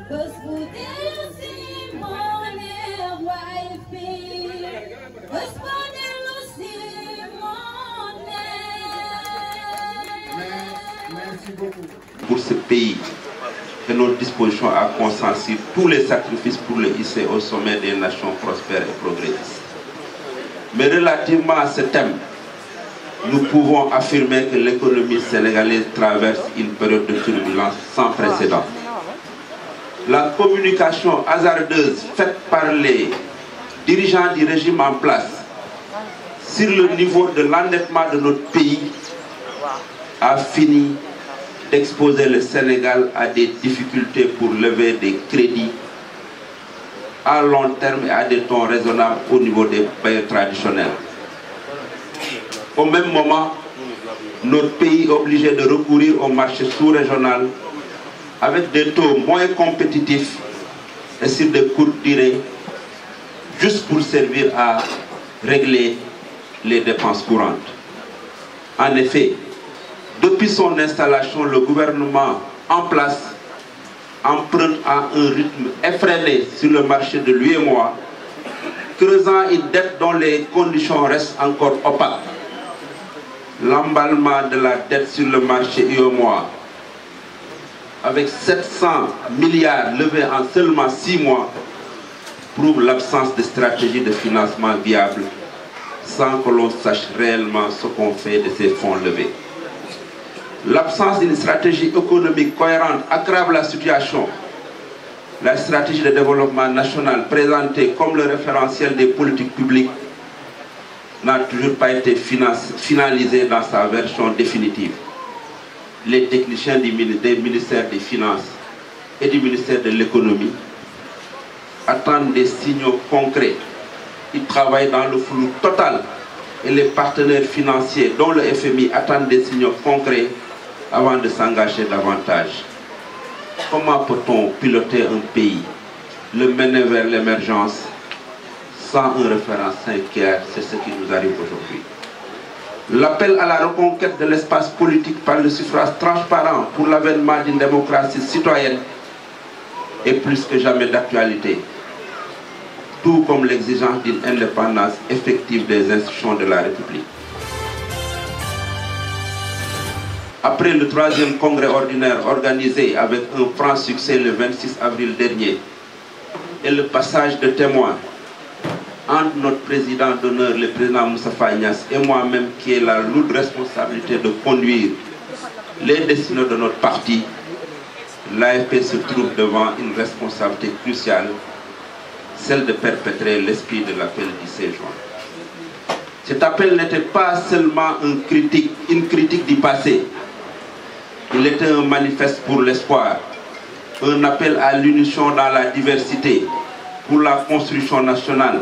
Pour ce pays, que notre disposition a consenti tous les sacrifices pour le hisser au sommet des nations prospères et progressistes. Mais relativement à ce thème, nous pouvons affirmer que l'économie sénégalaise traverse une période de turbulence sans précédent. La communication hasardeuse faite par les dirigeants du régime en place sur le niveau de l'endettement de notre pays a fini d'exposer le Sénégal à des difficultés pour lever des crédits à long terme et à des taux raisonnables au niveau des bailleurs traditionnels. Au même moment, notre pays est obligé de recourir au marché sous-régional avec des taux moins compétitifs et sur de courtes durées, juste pour servir à régler les dépenses courantes. En effet, depuis son installation, le gouvernement en place emprunte à un rythme effréné sur le marché de l'UEMOA, creusant une dette dont les conditions restent encore opaques. L'emballement de la dette sur le marché UEMOA, avec 700 milliards levés en seulement 6 mois, prouve l'absence de stratégie de financement viable, sans que l'on sache réellement ce qu'on fait de ces fonds levés. L'absence d'une stratégie économique cohérente aggrave la situation. La stratégie de développement national présentée comme le référentiel des politiques publiques n'a toujours pas été finalisée dans sa version définitive. Les techniciens des ministères des Finances et du ministère de l'Économie attendent des signaux concrets. Ils travaillent dans le flou total et les partenaires financiers, dont le FMI, attendent des signaux concrets avant de s'engager davantage. Comment peut-on piloter un pays, le mener vers l'émergence, sans un référent clair? C'est ce qui nous arrive aujourd'hui. L'appel à la reconquête de l'espace politique par le suffrage transparent pour l'avènement d'une démocratie citoyenne est plus que jamais d'actualité, tout comme l'exigence d'une indépendance effective des institutions de la République. Après le 3e congrès ordinaire organisé avec un franc succès le 26 avril dernier et le passage de témoins entre notre président d'honneur, le président Moustapha Niasse, et moi-même qui ai la lourde responsabilité de conduire les destinées de notre parti, l'AFP se trouve devant une responsabilité cruciale, celle de perpétrer l'esprit de l'appel du 16 juin. Cet appel n'était pas seulement une critique du passé. Il était un manifeste pour l'espoir, un appel à l'unition dans la diversité, pour la construction nationale.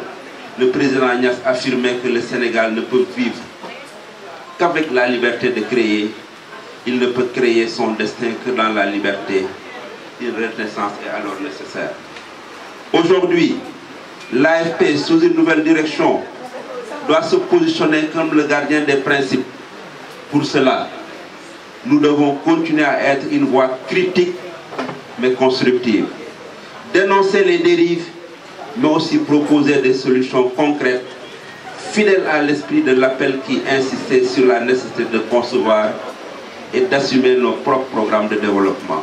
Le président Niasse affirmait que le Sénégal ne peut vivre qu'avec la liberté de créer. Il ne peut créer son destin que dans la liberté. Une renaissance est alors nécessaire. Aujourd'hui, l'AFP, sous une nouvelle direction, doit se positionner comme le gardien des principes. Pour cela, nous devons continuer à être une voix critique mais constructive. Dénoncer les dérives, mais aussi proposer des solutions concrètes, fidèles à l'esprit de l'appel qui insistait sur la nécessité de concevoir et d'assumer nos propres programmes de développement.